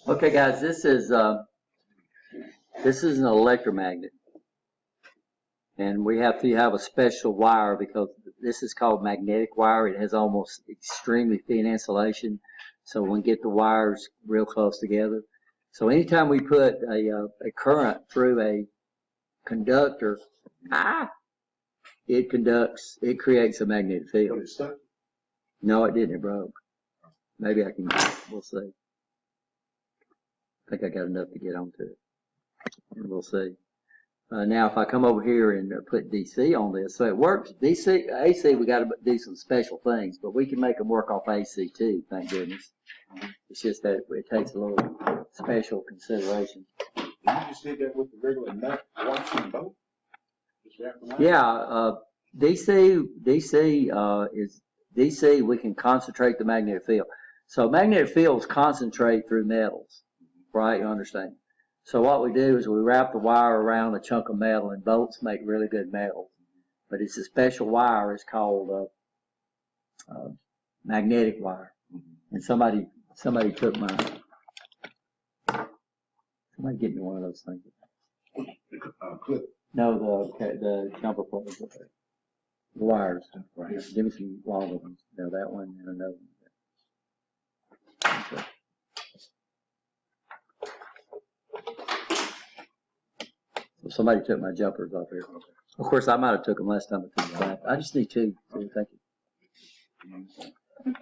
Okay, guys, this is an electromagnet, and we have to have a special wire because this is called magnetic wire. It has almost extremely thin insulation, so we get the wires real close together. So anytime we put a current through a conductor, it creates a magnetic field. But it's stuck. No, it didn't. It broke. Maybe I can. We'll see. I think I got enough to get onto it. And we'll see. Now, if I come over here and put DC on this, so it works. DC, AC, we got to do some special things, but we can make them work off AC too. Thank goodness. It's just that it takes a little special consideration. Did you just did that with the regular nut watching boat? Just wrap them out? Yeah, DC. We can concentrate the magnetic field. So magnetic fields concentrate through metals, right? You understand? So what we do is we wrap the wire around a chunk of metal, and bolts make really good metal. But it's a special wire. It's called magnetic wire. And somebody took my. Somebody get me one of those things. Clip. No, the jumper plugs. The wires. Right. Give me some longer ones. No, that one and another one. Okay. So somebody took my jumpers off here. Of course, I might have took them last time I took them back. I just need two. Thank you.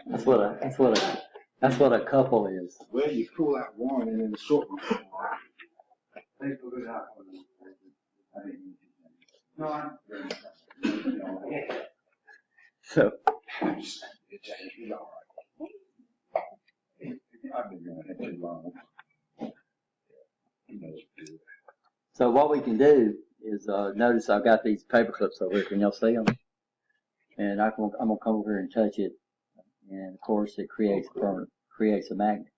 That's what a couple is. Well, you pull out one and then the short one. So I've been doing it too long. So what we can do is notice I've got these paper clips over here. Can y'all see them? And I'm gonna come over here and touch it, and of course it creates a magnet.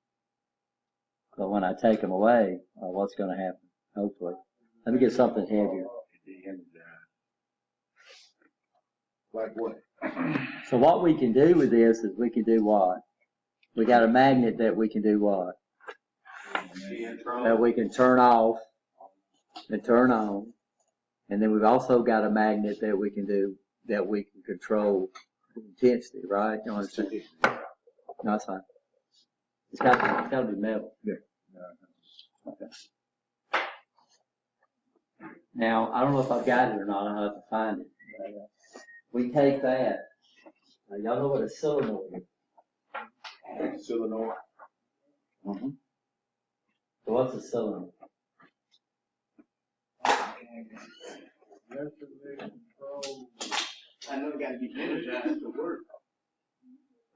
But when I take them away, what's going to happen? Hopefully, let me get something heavier. Like what? So what we can do with this is we can do what? We got a magnet that we can do what? That we can turn off and turn on. And then we've also got a magnet that we can do that we can control intensity, right? You understand? No, that's fine. It's got to be metal. Yeah. Okay. Now, I don't know if I've got it or not. I'll have to find it. But, we take that. Y'all know what a solenoid is? Solenoid. Mm-hmm. So what's a solenoid? I know it got to be energized to work.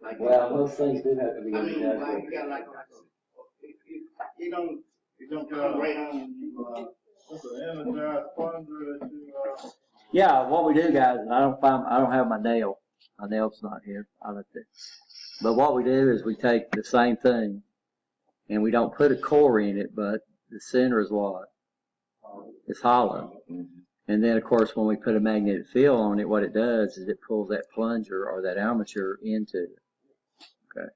Like, Well, most things do have to be I mean, energized. like you got it don't come right on you. That's an energized plunger that you, Yeah, what we do, guys, and I don't have my nail. My nail's not here. I left it. But what we do is we take the same thing, and we don't put a core in it, but the center is what? It's hollow. And then, of course, when we put a magnetic field on it, what it does is it pulls that plunger or that armature into it. Okay.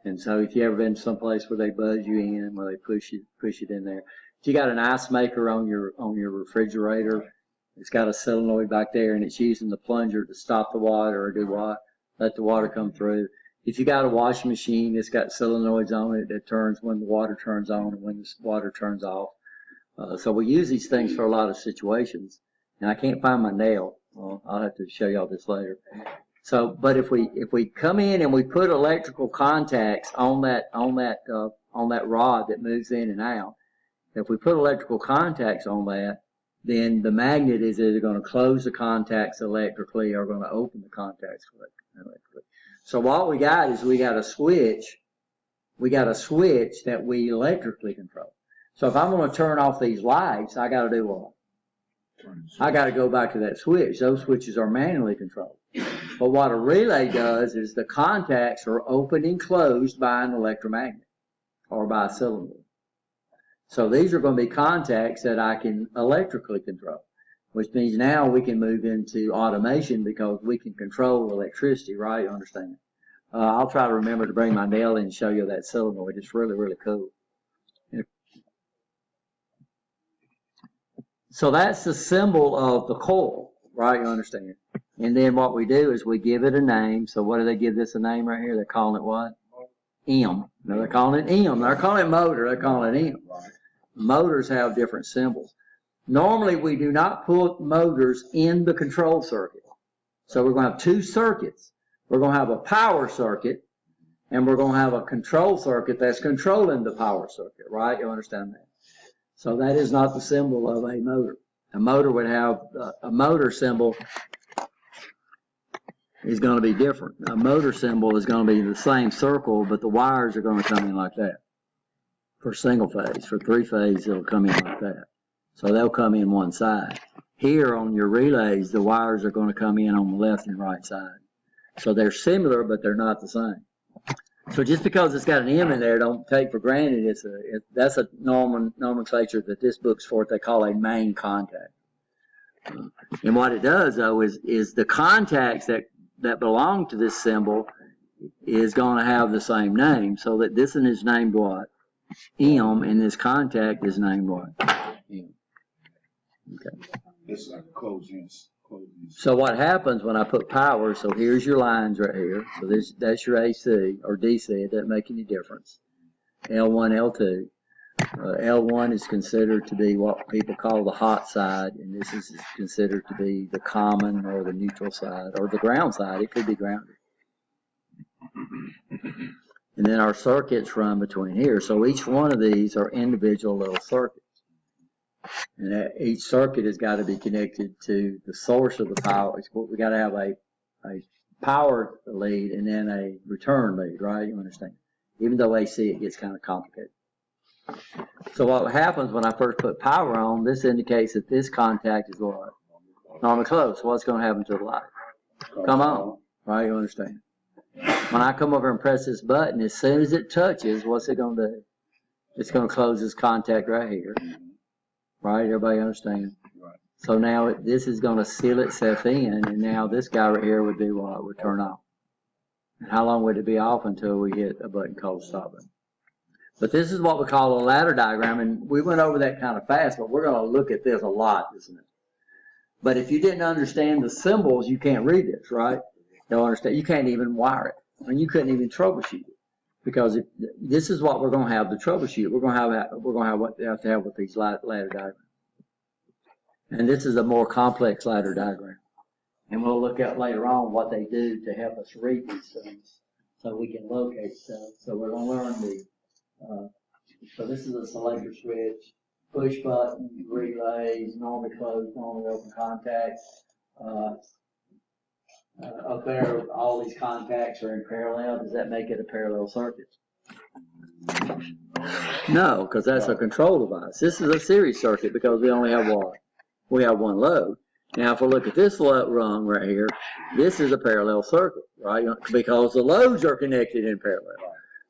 And so if you ever been someplace where they buzz you in, where they push it in there. If you got an ice maker on your refrigerator, it's got a solenoid back there, and it's using the plunger to stop the water or do what? Let the water come through. If you got a washing machine, it's got solenoids on it that turns when the water turns on and when the water turns off. So we use these things for a lot of situations. And I can't find my nail. Well, I'll have to show y'all this later. So, but if we come in and we put electrical contacts on that rod that moves in and out, if we put electrical contacts on that, then the magnet is either going to close the contacts electrically or going to open the contacts electrically. So what we got is we got a switch. We got a switch that we electrically control. So if I'm going to turn off these lights, I got to do what? I got to go back to that switch. Those switches are manually controlled. But what a relay does is the contacts are opened and closed by an electromagnet or by a solenoid. So these are going to be contacts that I can electrically control, which means now we can move into automation because we can control electricity, right? You understand? I'll try to remember to bring my nail in and show you that solenoid. It's really, really cool. So that's the symbol of the coil, right? You understand? And then what we do is we give it a name. So what do they give this a name right here? They're calling it what? M. No, they're calling it M. They're calling it motor. They're calling it M. Motors have different symbols. Normally, we do not put motors in the control circuit. So we're going to have two circuits. We're going to have a power circuit, and we're going to have a control circuit that's controlling the power circuit, right? You understand that? So that is not the symbol of a motor. A motor would have, a motor symbol is going to be different. A motor symbol is going to be the same circle, but the wires are going to come in like that. For single phase, for three phase, it'll come in like that. So they'll come in one side. Here on your relays, the wires are going to come in on the left and right side. So they're similar, but they're not the same. So just because it's got an M in there, don't take for granted that's a nomenclature that this book's for. What they call a main contact. And what it does though is the contacts that belong to this symbol is going to have the same name. So that this one is named what? M, and this contact is named what? M. Okay. It's like closing. So what happens when I put power, so here's your lines right here. So that's your AC or DC, it doesn't make any difference. L1, L2. L1 is considered to be what people call the hot side, and this is considered to be the common or the neutral side or the ground side. It could be grounded. And then our circuits run between here. So each one of these are individual little circuits. And each circuit has got to be connected to the source of the power. We got to have a power lead and then a return lead, right? You understand? Even though AC, it gets kind of complicated. So what happens when I first put power on, this indicates that this contact is what? Normally closed. So what's going to happen to the light? Come on, right? You understand? When I come over and press this button, as soon as it touches, what's it going to do? It's going to close this contact right here. Right? Everybody understand? Right. So now this is going to seal itself in, and now this guy right here would do what? Would turn off. And how long would it be off until we hit a button called stop button? But this is what we call a ladder diagram, and we went over that kind of fast, but we're going to look at this a lot, isn't it? But if you didn't understand the symbols, you can't read this, right? You don't understand. You can't even wire it, and you couldn't even troubleshoot it. Because this is what we're going to have to troubleshoot. We're going to have what they have to have with these ladder diagrams. And this is a more complex ladder diagram. And we'll look at later on what they do to help us read these things so we can locate stuff. So we're going to learn so this is a selector switch, push button, relays, normally closed, normally open contacts. Up there, all these contacts are in parallel. Does that make it a parallel circuit? No, because that's a control device. This is a series circuit because we only have what? We have one load. Now, if we look at this rung right here, this is a parallel circuit, right? Because the loads are connected in parallel.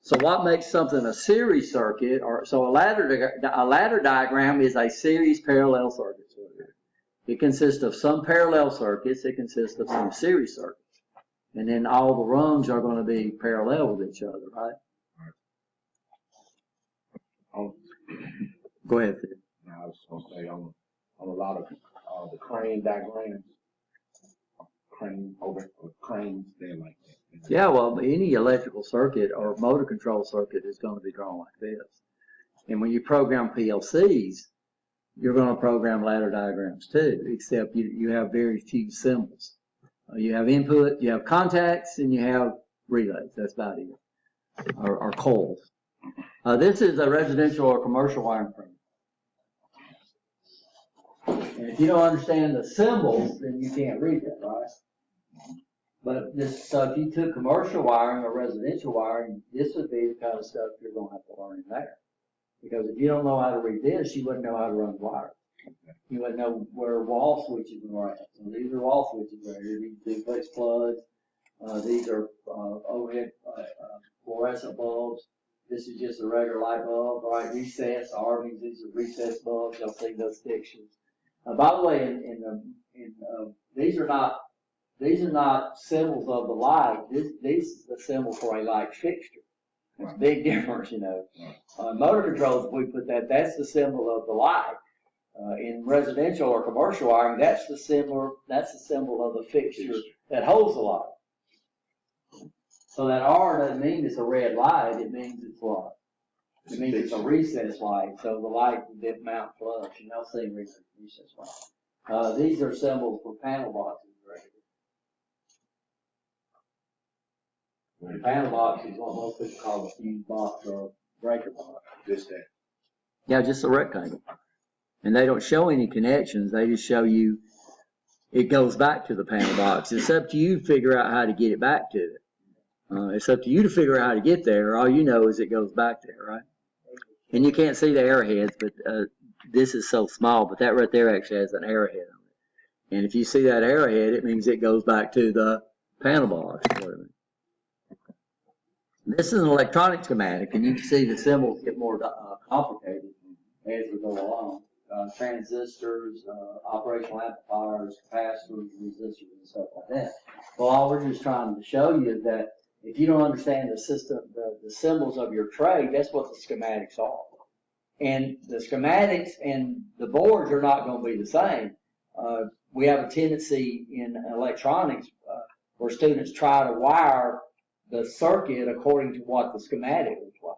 So what makes something a series circuit, so a ladder diagram is a series parallel circuit. It consists of some parallel circuits. It consists of some series circuits. And then all the rungs are going to be parallel with each other, right? Go ahead, Phil. I was going to say on a lot of the crane diagrams, cranes, they're like that. Yeah, well, any electrical circuit or motor control circuit is going to be drawn like this. And when you program PLCs, you're going to program ladder diagrams too, except you have very few symbols. You have input, you have contacts, and you have relays. That's about it. Or coils. This is a residential or commercial wiring frame. And if you don't understand the symbols, then you can't read that, right? But so if you took commercial wiring or residential wiring, this would be the kind of stuff you're going to have to learn in there. Because if you don't know how to read this, you wouldn't know how to run the wire. You wouldn't know where wall switches are at. So these are wall switches right here. These duplex plugs. These are overhead fluorescent bulbs. This is just a regular light bulb, right? Recessed RVs. These are recessed bulbs. You'll see those fixtures. By the way, these are not symbols of the light. This is the symbol for a light fixture. It's a big difference, you know. Motor controls, if we put that's the symbol of the light. In residential or commercial wiring, that's the symbol of the fixture that holds the light. So that R doesn't mean it's a red light, it means it's what? It means it's a recessed light, so the light didn't mount flush, and I'll see recessed light. These are symbols for panel boxes. The panel box is what most people call a fuse box or a breaker box. Just that. Yeah, just a rectangle. And they don't show any connections, they just show you it goes back to the panel box. It's up to you to figure out how to get it back to it. It's up to you to figure out how to get there. All you know is it goes back there, right? And you can't see the arrowheads, but this is so small, but that right there actually has an arrowhead on it. And if you see that arrowhead, it means it goes back to the panel box. This is an electronic schematic, and you can see the symbols get more complicated as we go along. Transistors, operational amplifiers, capacitors, resistors, and stuff like that. Well, all we're just trying to show you is that if you don't understand the system, the symbols of your tray, guess what the schematics are? And the schematics and the boards are not going to be the same. We have a tendency in electronics where students try to wire the circuit according to what the schematic looks like.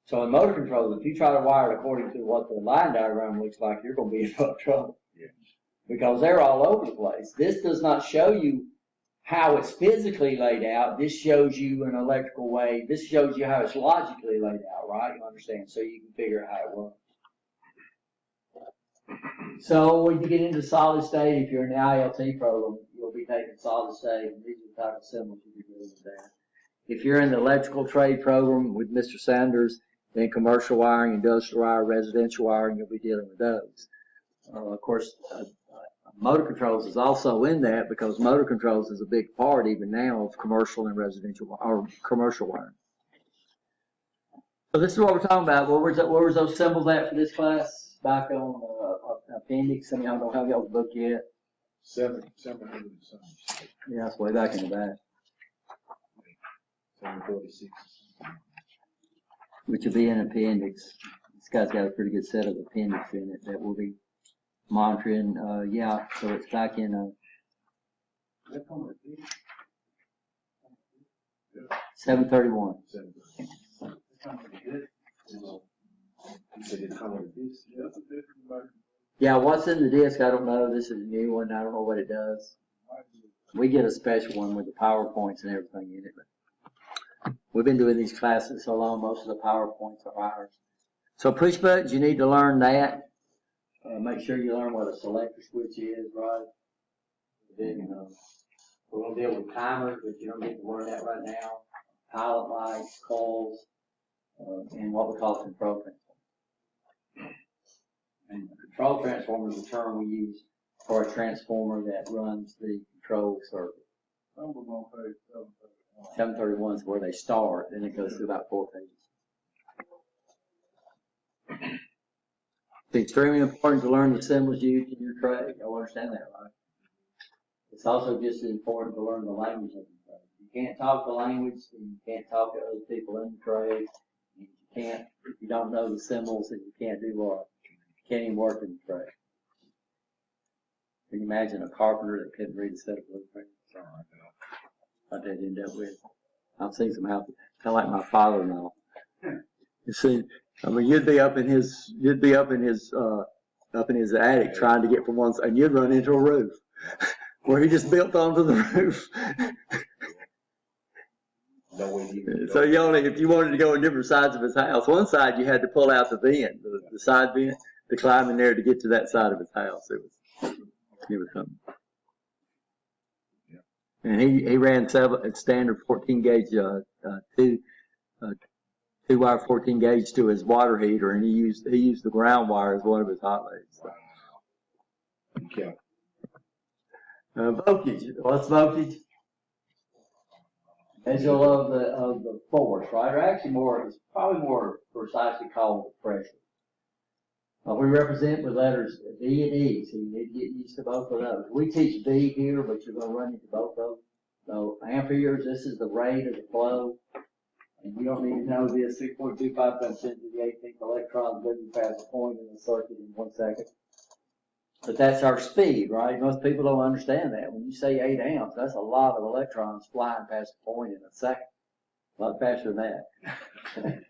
So in motor controls, if you try to wire it according to what the line diagram looks like, you're going to be in trouble. Yeah. Because they're all over the place. This does not show you how it's physically laid out. This shows you an electrical way. This shows you how it's logically laid out, right? You understand? So you can figure out how it works. So when you get into solid state, if you're in the ILT program, you'll be taking solid state, and these are the type of symbols you'll be doing with that. If you're in the electrical trade program with Mr. Sanders, then commercial wiring, industrial wiring, residential wiring, you'll be dealing with those. Of course, motor controls is also in that because motor controls is a big part even now of commercial and residential or commercial wiring. So this is what we're talking about. Where was those symbols at for this class? Back on appendix. Some of y'all don't have y'all's book yet. 700 and something. Yeah, it's way back in the back. 746. Which will be an appendix. This guy's got a pretty good set of appendix in it that we'll be monitoring. Yeah, so it's back in 731. 731. You said it come with this? Yeah, what's in the disc, I don't know. This is a new one. I don't know what it does. We get a special one with the PowerPoints and everything in it. But we've been doing these classes so long, most of the PowerPoints are ours. So push buttons, you need to learn that. Make sure you learn what a selector switch is, right? Then, we're going to deal with timers, but you don't get to learn that right now. Pilot lights, coils, and what we call a control transformer. And a control transformer is a term we use for a transformer that runs the control circuit. 731 is where they start, and it goes through about 4 pages. It's extremely important to learn the symbols used in your trade. Y'all understand that, right? It's also just as important to learn the language of the trade. You can't talk the language, and you can't talk to other people in the trade. And you can't, if you don't know the symbols, then you can't do what? You can't even work in the trade. Can you imagine a carpenter that couldn't read a set of blueprints? What they'd end up with. I've seen some houses, kind of like my father-in-law. You see, I mean, you'd be up in his attic trying to get from one side, and you'd run into a roof where he just built onto the roof. So you only, if you wanted to go on different sides of his house, one side you had to pull out the vent, the side vent, to climb in there to get to that side of his house. It was something. And he ran standard 14 gauge, two wire 14 gauge to his water heater, and he used the ground wire as one of his hot leads. Okay. Voltage. What's voltage? Measure of the force, right? Or actually it's probably more precisely called the pressure. We represent with letters V and E, so you need to get used to both of those. We teach V here, but you're going to run into both of them. So amperes, this is the rate of the flow. And we don't need to know this 6.25 times 10 to the 18th electrons doesn't pass a point in a circuit in 1 second. But that's our speed, right? Most people don't understand that. When you say 8 amps, that's a lot of electrons flying past a point in a second. A lot faster than that.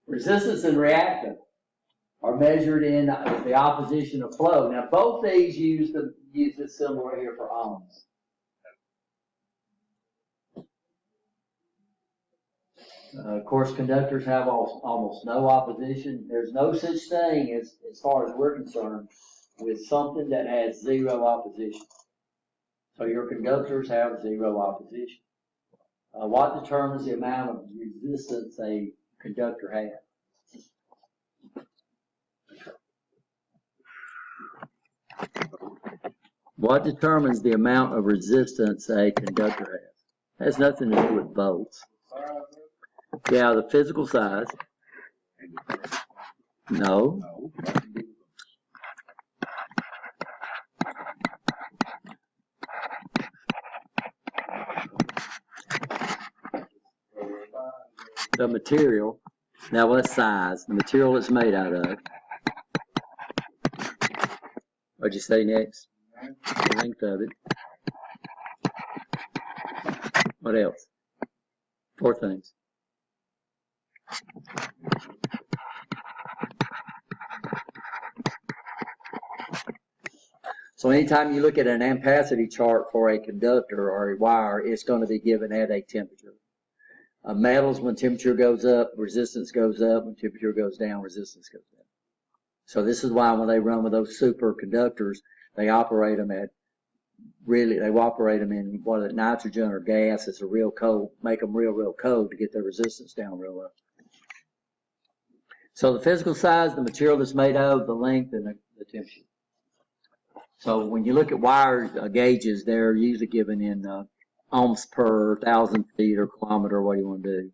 Resistance and reactance are measured in the opposition of flow. Now, both these use this symbol right here for ohms. Of course, conductors have almost no opposition. There's no such thing as far as we're concerned with something that has zero opposition. So your conductors have zero opposition. What determines the amount of resistance a conductor has? What determines the amount of resistance a conductor has? It has nothing to do with volts. Yeah, the physical size. No. The material. Now what size? The material it's made out of. What'd you say next? The length of it. What else? 4 things. So anytime you look at an ampacity chart for a conductor or a wire, it's going to be given at a temperature. Metals, when temperature goes up, resistance goes up. When temperature goes down, resistance goes down. So this is why when they run with those superconductors, they operate them at they operate them in nitrogen or gas. It's a real cold, make them real cold to get their resistance down real low. So the physical size, the material that's made of, the length, and the temperature. So when you look at wire gauges, they're usually given in ohms per 1,000 feet or kilometer, what do you want to do?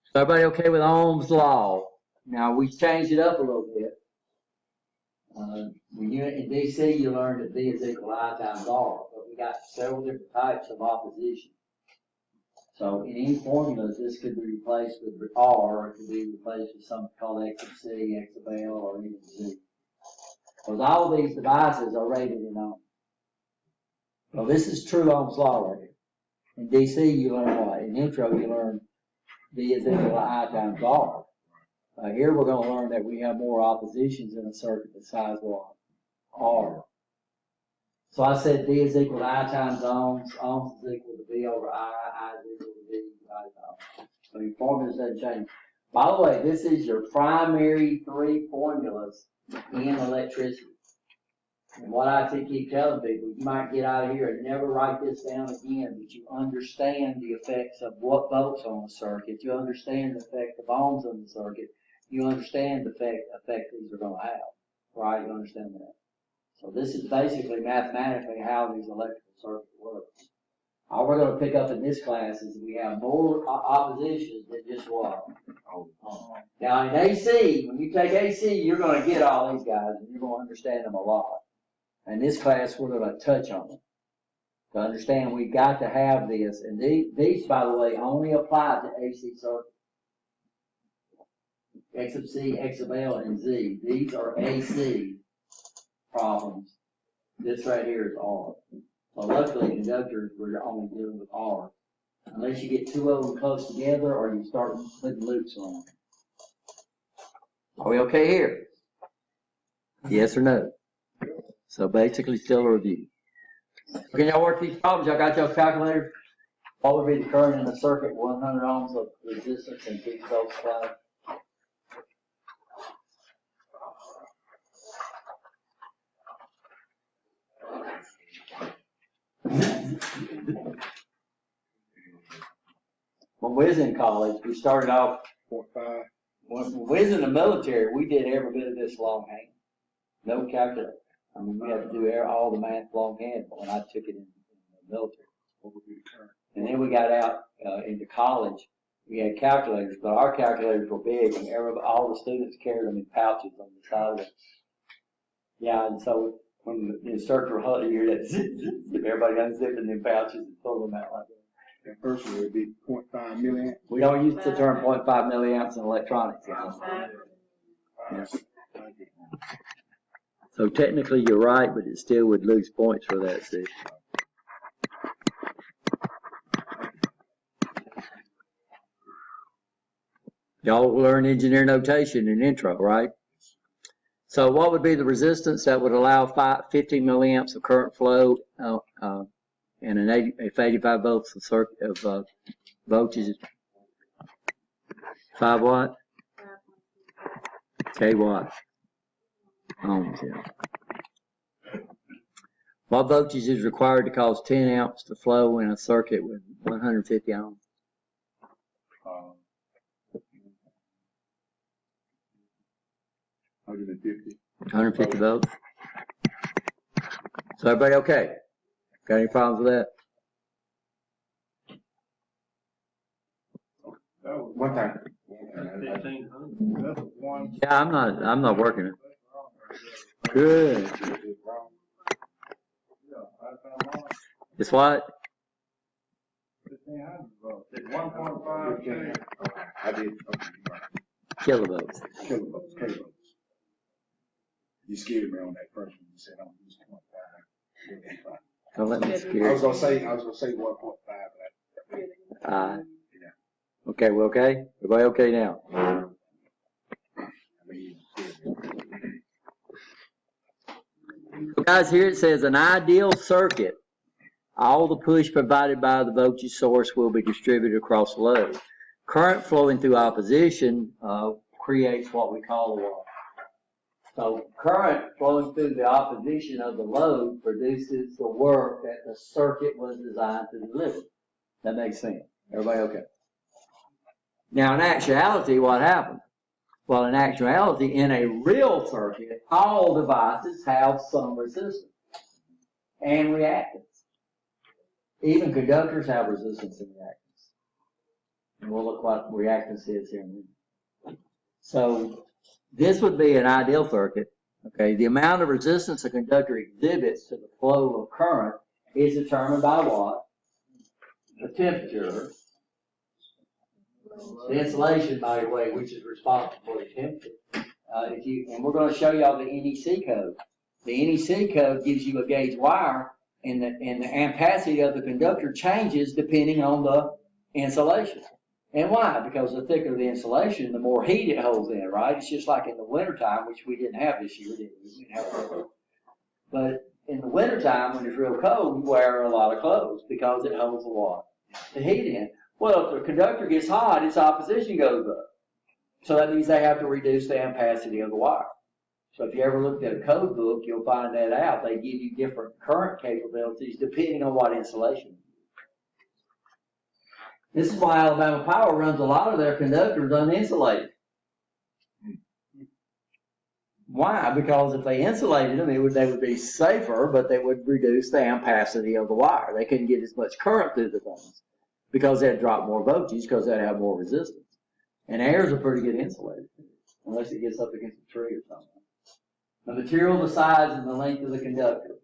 So everybody okay with Ohm's law? Now we changed it up a little bit. When you're in DC, you learn that V is equal to I times R, but we got several different types of opposition. So in any formulas, this could be replaced with R, or it could be replaced with something called X of C, X of L, or even Z. Because all these devices are rated in ohms. Well, this is true Ohm's law right here. In DC, you learn what? In intro, you learn V is equal to I times R. Here we're going to learn that we have more oppositions in a circuit the size of what? R. So I said V is equal to I times ohms. Ohms is equal to V over I is equal to V divided by ohms. So your formulas doesn't change. By the way, this is your primary 3 formulas in electricity. And what I keep telling people, you might get out of here and never write this down again, but you understand the effects of what volts on the circuit. You understand the effect of ohms on the circuit. You understand the effect these are going to have. Right? You understand that? So this is basically mathematically how these electrical circuits work. All we're going to pick up in this class is we have more oppositions than just what? Now in AC, when you take AC, you're going to get all these guys and you're going to understand them a lot. In this class, we're going to touch on them. To understand we've got to have this, and these, by the way, only apply to AC circuits. X of C, X of L, and Z. These are AC problems. This right here is R. So luckily, conductors, we're only dealing with R. Unless you get 2 of them close together or you start putting loops on them. Are we okay here? Yes or no? So basically still a review. Can y'all work these problems? Y'all got y'all calculators? What would be the current in the circuit? 100 ohms of resistance and 50 volts supply. When we was in college, we started off 0.5. when we was in the military, we did every bit of this longhand. No calculator. I mean, we had to do all the math longhand when I took it in the military. What would be the current? And then we got out into college. We had calculators, but our calculators were big, and all the students carried them in pouches on the side of it. Yeah, and so when the instructor would you hear that zip, zip, zip, everybody unzipping them pouches and pulling them out like that. That first one would be 0.5 milliamp. We don't use the term 0.5 milliamps in electronics, guys. Yes. So technically you're right, but it still would lose points for that, Steve. Y'all learn engineer notation in intro, right? So what would be the resistance that would allow 50 milliamps of current flow and if 85 volts of voltage? 5 watt? K watt. Ohms, yeah. What voltage is required to cause 10 amps to flow in a circuit with 150 ohms? 150. 150 volts. So everybody okay? Got any problems with that? That was One time. 1,500. That's one. Yeah, I'm not working it. Good. Yeah, I found wrong. It's what? 1,500 volts. It's 1.5. I did. Okay. Kilovolts. Kilovolts. You scared me on that first one. You said I'm use 0.5. Don't let me I scare was you. gonna say 1.5, but Okay, we okay? Everybody okay now? So guys, here it says an ideal circuit. All the push provided by the voltage source will be distributed across the load. Current flowing through opposition creates what we call a wall. So current flowing through the opposition of the load produces the work that the circuit was designed to deliver. That makes sense. Everybody okay? Now in actuality, what happens? Well, in actuality, in a real circuit, all devices have some resistance and reactance. Even conductors have resistance and reactance. And we'll look what reactance is here in a minute. So this would be an ideal circuit. Okay, the amount of resistance a conductor exhibits to the flow of current is determined by what? The temperature. The insulation, by the way, which is responsible for the temperature. And we're going to show y'all the NEC code. The NEC code gives you a gauge wire, and the ampacity of the conductor changes depending on the insulation. And why? Because the thicker the insulation, the more heat it holds in, right? It's just like in the wintertime, which we didn't have this year, did we? We didn't have it. But in the wintertime, when it's real cold, we wear a lot of clothes because it holds the water, the heat in. Well, if the conductor gets hot, its opposition goes up. So that means they have to reduce the ampacity of the wire. So if you ever looked at a code book, you'll find that out. They give you different current capabilities depending on what insulation. This is why Alabama Power runs a lot of their conductors uninsulated. Why? Because if they insulated them, they would be safer, but they would reduce the ampacity of the wire. They couldn't get as much current through the things because they'd drop more voltage because they'd have more resistance. And airs are pretty good insulated, unless it gets up against a tree or something. The material, the size, and the length of the conductor.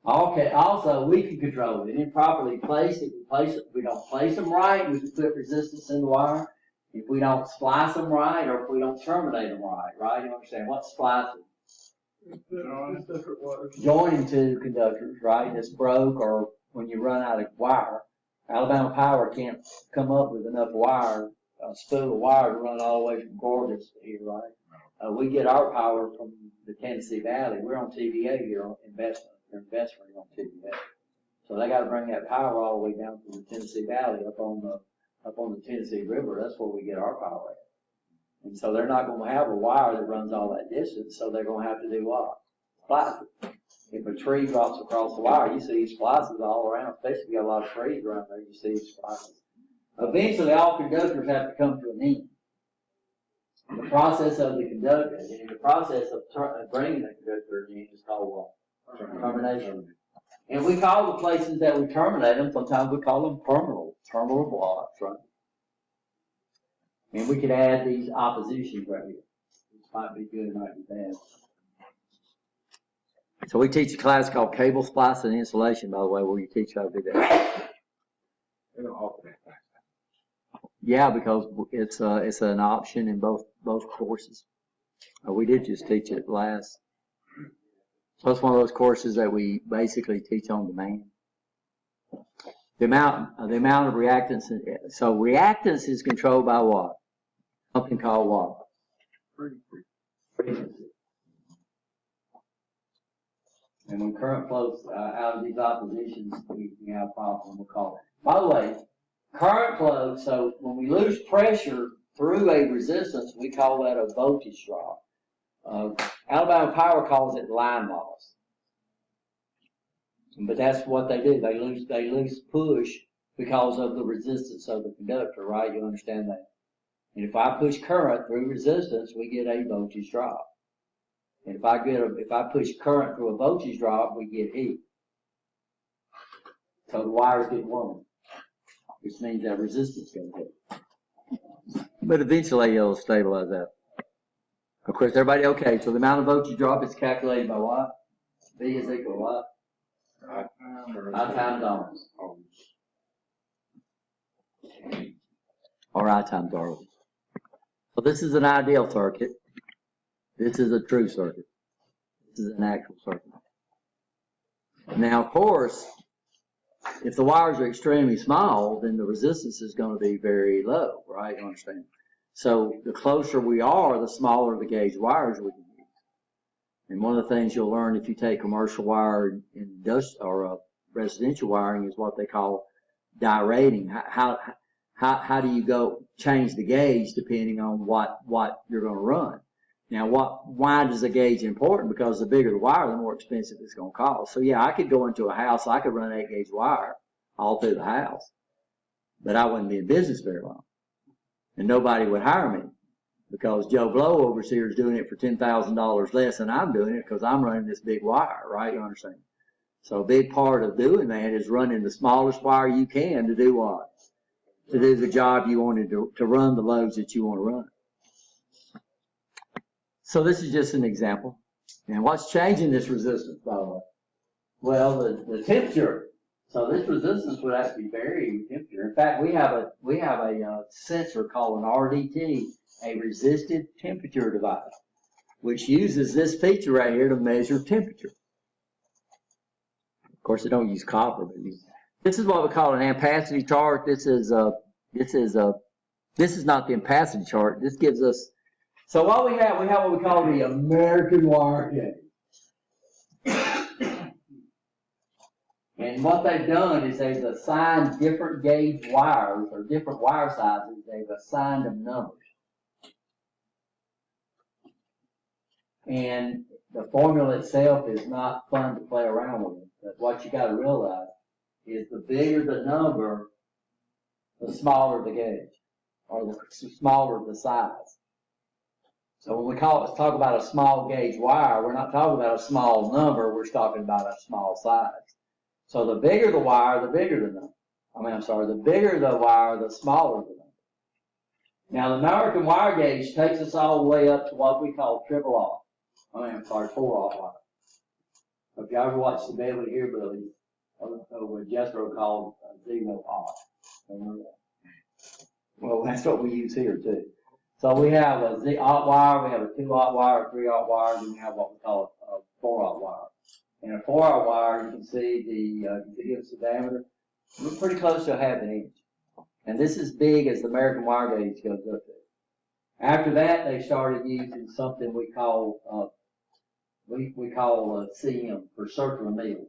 Okay, also, we can control it. Improperly placed, if we don't place them right, we can put resistance in the wire. If we don't splice them right, or if we don't terminate them right? You understand what splicing? Joining two conductors, right? That's broke, or when you run out of wire. Alabama Power can't come up with enough wire, spool of wire to run all the way from Gorgeous to here, right? We get our power from the Tennessee Valley. We're on TVA here on investment. They're investing on TVA. So they got to bring that power all the way down from the Tennessee Valley up on the Tennessee River. That's where we get our power at. And so they're not going to have a wire that runs all that distance. So they're going to have to do what? Splice it. If a tree drops across the wire, you see splices all around, especially if you got a lot of trees around there, you see splices. Eventually, all conductors have to come to an end. The process of the conductor, and the process of bringing the conductor to an end is called what? Termination. And we call the places that we terminate them, sometimes we call them terminal blocks, right? And we could add these oppositions right here. This might be good, might be bad. So we teach a class called cable splicing and installation, by the way, where you teach how to do that. They don't offer that. Yeah, because it's an option in both courses. We did just teach it last. So it's one of those courses that we basically teach on demand. The amount of reactants. So reactants is controlled by what? Something called what? Frequency. And when current flows out of these oppositions, we have a problem. We'll call it. By the way, current flow. So when we lose pressure through a resistance, we call that a voltage drop. Alabama Power calls it line loss. But that's what they do. They lose push because of the resistance of the conductor, right? You understand that? And if I push current through resistance, we get a voltage drop. And if I push current through a voltage drop, we get heat. So the wires get warm, which means that resistance goes up. But eventually it'll stabilize that. Of course, everybody okay. So the amount of voltage drop is calculated by what? V is equal to what? I times ohms. Or I times R. So this is an ideal circuit. This is a true circuit. This is an actual circuit. Now, of course, if the wires are extremely small, then the resistance is going to be very low, right? You understand? So the closer we are, the smaller the gauge wires we can use. And one of the things you'll learn if you take commercial wire or residential wiring is what they call dirating. How do you go change the gauge depending on what you're going to run? Now, why is a gauge important? Because the bigger the wire, the more expensive it's going to cost. So yeah, I could go into a house, I could run 8-gauge wire all through the house, but I wouldn't be in business very long, and nobody would hire me because Joe Blow over here is doing it for $10,000 less than I'm doing it because I'm running this big wire, right? You understand? So a big part of doing that is running the smallest wire you can to do what? To do the job you wanted to run the loads that you want to run. So this is just an example. And what's changing this resistance, by the way? Well, the temperature. So this resistance would actually vary with temperature. In fact, we have a sensor called an RDT, a resistive temperature device, which uses this feature right here to measure temperature. Of course, they don't use copper, but this is what we call an ampacity chart. This is not the ampacity chart. This gives us. So what we have what we call the American wire gauge. And what they've done is they've assigned different gauge wires or different wire sizes. They've assigned them numbers. And the formula itself is not fun to play around with. But what you got to realize is the bigger the number, the smaller the gauge, or the smaller the size. So when we talk about a small gauge wire, we're not talking about a small number, we're talking about a small size. So the bigger the wire, the bigger the number. The bigger the wire, the smaller the number. Now the American wire gauge takes us all the way up to what we call 4-aught wire. If you ever watched the Beverly Hillbillies, what Jethro called 0-aught. Well, that's what we use here too. So we have a 0-aught wire, we have a 2-aught wire, a 3-aught wire, and we have what we call a 4-aught wire. And a 4-aught wire, you can see the diameter. We're pretty close to a ½ inch. And this is big as the American wire gauge goes up there. After that, they started using something we call CM for circular mills.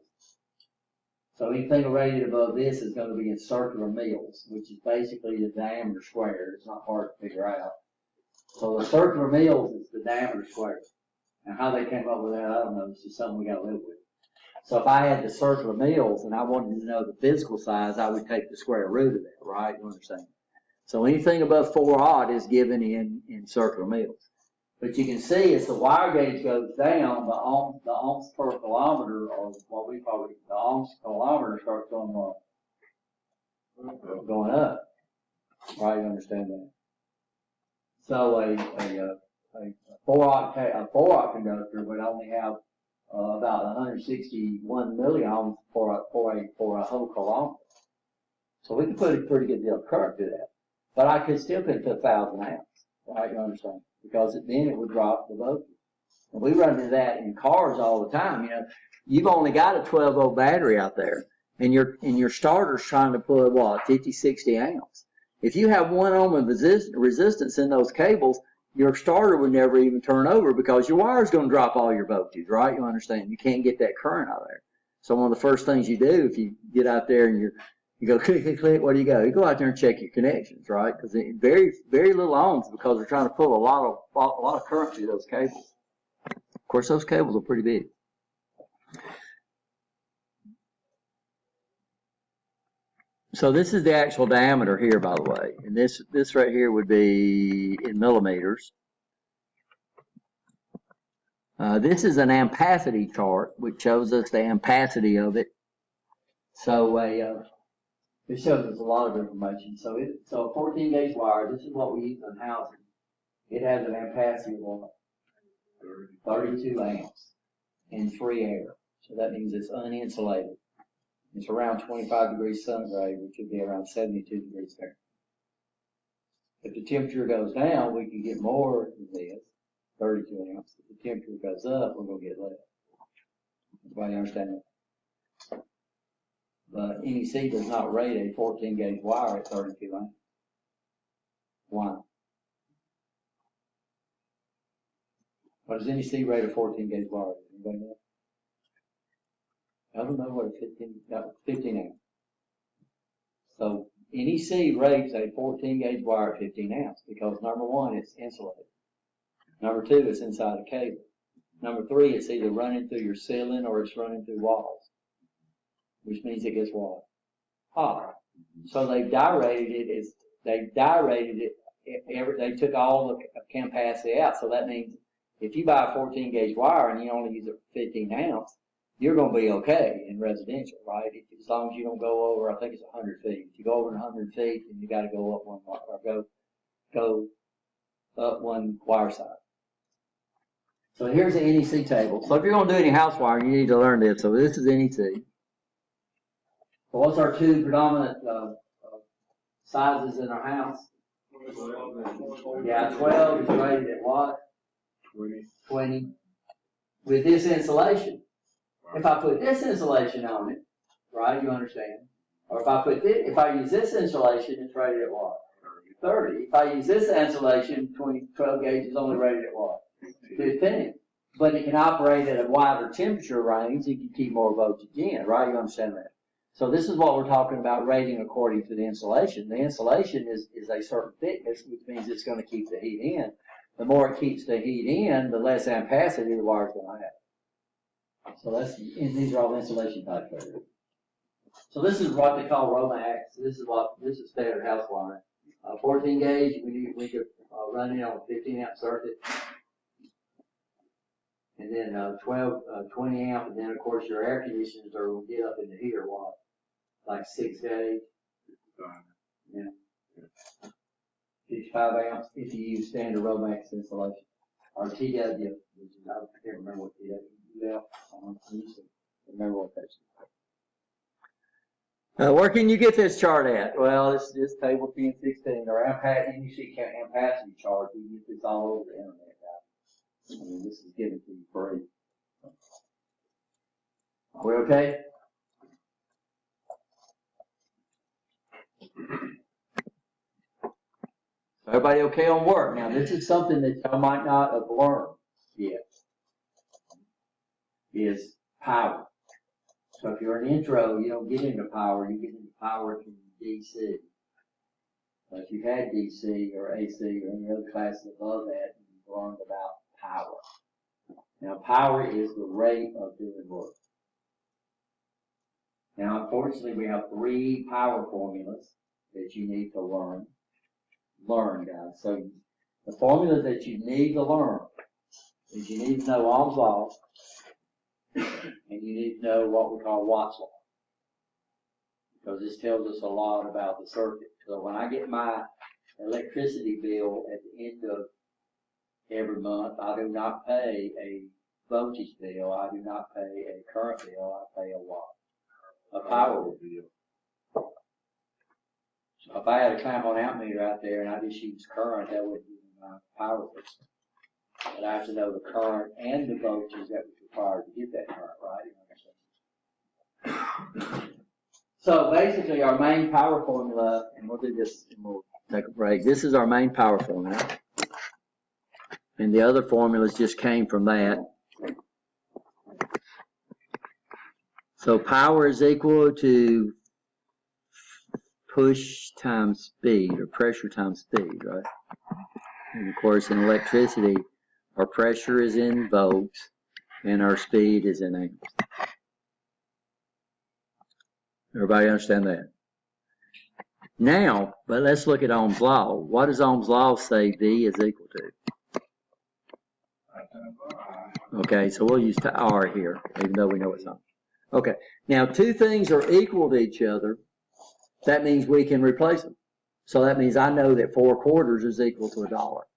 So anything rated above this is going to be in circular mills, which is basically the diameter squared. It's not hard to figure out. So the circular mills is the diameter squared. Now how they came up with that, I don't know. It's just something we got to live with. So if I had the circular mills and I wanted to know the physical size, I would take the square root of that, right? You understand? So anything above 4-aught is given in circular mills. But you can see as the wire gauge goes down, the ohms per kilometer, or what we call it, the ohms per kilometer starts going up. Right? You understand that? So a 4-aught conductor would only have about 161 milliohms for a whole kilometer. So we could put a pretty good deal of current through that. But I could still put it to 1,000 amps, right? You understand? Because then it would drop the voltage. And we run into that in cars all the time. You know, you've only got a 12-volt battery out there, and your starter's trying to put what, 50, 60 amps. If you have 1 ohm of resistance in those cables, your starter would never even turn over because your wire's going to drop all your voltage, right? You understand? You can't get that current out of there. So one of the first things you do if you get out there and you go click, click, click, where do you go? You go out there and check your connections, right? Because very, very little ohms because they're trying to pull a lot of current through those cables. Of course, those cables are pretty big. So this is the actual diameter here, by the way. And this right here would be in millimeters. This is an ampacity chart, which shows us the ampacity of it. So it shows us a lot of information. So a 14 gauge wire, this is what we use in housing. It has an ampacity of 32 amps and free air. So that means it's uninsulated. It's around 25 degrees centigrade, which would be around 72 degrees Fahrenheit. If the temperature goes down, we can get more than this, 32 amps. If the temperature goes up, we're going to get less. Everybody understand that? But NEC does not rate a 14 gauge wire at 32 amps. Why? What does NEC rate a 14 gauge wire? Anybody know? I don't know what a 15 amps. So NEC rates a 14 gauge wire at 15 amps because number one, it's insulated. Number two, it's inside a cable. Number three, it's either running through your ceiling or it's running through walls, which means it gets what? Hot. So they dilated it. They took all the capacity out. So that means if you buy a 14 gauge wire and you only use it for 15 amps, you're going to be okay in residential, right? As long as you don't go over, I think it's 100 feet. If you go over 100 feet, then you got to go up one or go up one wire side. So here's the NEC table. So if you're going to do any house wiring, you need to learn this. So this is NEC. So what's our two predominant sizes in our house? Yeah, 12 is rated at what? 20. With this insulation. If I put this insulation on it, right, you understand? Or if I use this insulation, it's rated at what? 30. If I use this insulation, 12 gauge is only rated at what? 15. But it can operate at a wider temperature range. It can keep more voltage in, right? You understand that? So this is what we're talking about rating according to the insulation. The insulation is a certain thickness, which means it's going to keep the heat in. The more it keeps the heat in, the less ampacity the wire's going to have. So these are all insulation type areas. So this is what they call Romax. This is standard house wiring. 14 gauge, we could run it on a 15 amp circuit. And then 20 amp, and then of course your air conditioners will get up into here, what? Like 6 gauge. Yeah. 55 amps if you use standard Romax insulation. Or TW, which is, I can't remember what TW is. Yeah, I used to remember what that's. Where can you get this chart at? Well, it's table 1016 or NEC ampacity chart. You can get this all over the internet, guys. I mean, this is given to you free. Are we okay? Everybody okay on work? Now, this is something that I might not have learned yet. Is power. So if you're an intro, you don't get into power, you get into power from DC. But if you've had DC or AC or any other classes above that, you've learned about power. Now power is the rate of doing work. Now unfortunately we have 3 power formulas that you need to learn. Learn, guys. So the formula that you need to learn is you need to know Ohm's law. And you need to know what we call Watt's law. Because this tells us a lot about the circuit. So when I get my electricity bill at the end of every month, I do not pay a voltage bill, I do not pay a current bill, I pay a what? A power bill. So if I had a clamp on ammeter out there and I just use current, that would be my power bill. But I have to know the current and the voltage that was required to get that current, right? So basically our main power formula, and we'll do this and we'll take a break. This is our main power formula. And the other formulas just came from that. So power is equal to push times speed, or pressure times speed, right? And of course in electricity, our pressure is in volts and our speed is in amps. Everybody understand that? Now, but let's look at Ohm's law. What does Ohm's law say V is equal to? Okay, so we'll use R here, even though we know it's not. Okay, now two things are equal to each other. That means we can replace them. So that means I know that 4/4 is equal to $1.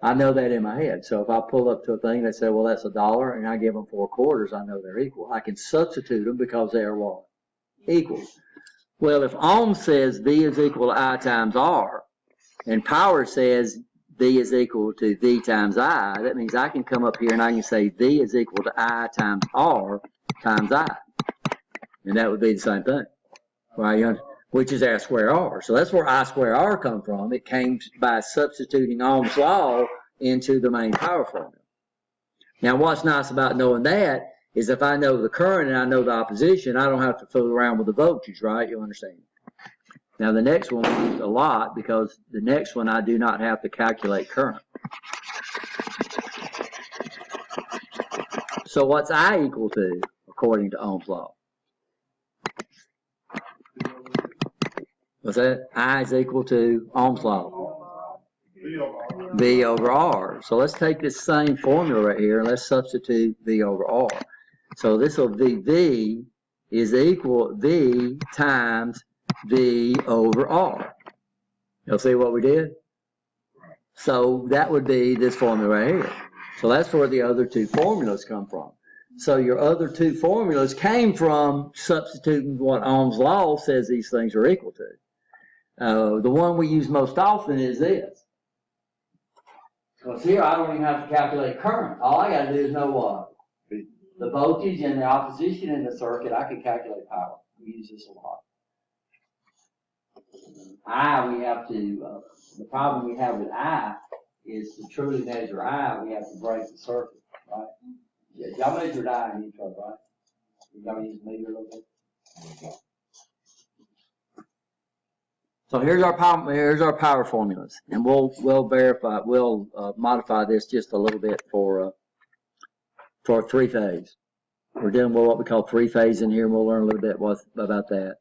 I know that in my head. So if I pull up to a thing that says, well, that's $1, and I give them 4/4, I know they're equal. I can substitute them because they are what? Equal. Well, if Ohm says V is equal to I times R, and power says V is equal to V times I, that means I can come up here and I can say V is equal to I times R times I. And that would be the same thing, right? Which is I square R. So that's where I square R come from. It came by substituting Ohm's law into the main power formula. Now what's nice about knowing that is if I know the current and I know the opposition, I don't have to fool around with the voltage, right? You understand? Now the next one we use a lot because the next one I do not have to calculate current. So what's I equal to according to Ohm's law? What's that? I is equal to Ohm's law. V over R. So let's take this same formula right here and let's substitute V over R. So this will be V is equal V times V over R. You'll see what we did? So that would be this formula right here. So that's where the other two formulas come from. So your other two formulas came from substituting what Ohm's law says these things are equal to. The one we use most often is this. Because here I don't even have to calculate current. All I got to do is know what? The voltage and the opposition in the circuit, I can calculate power. We use this a lot. We have to, the problem we have with I is to truly measure I, we have to break the circuit, right? Yeah, y'all measured I in intro, right? Y'all use the meter a little bit? So here's our power formulas, and we'll modify this just a little bit for three-phase. We're dealing with what we call three-phase in here, and we'll learn a little bit about that.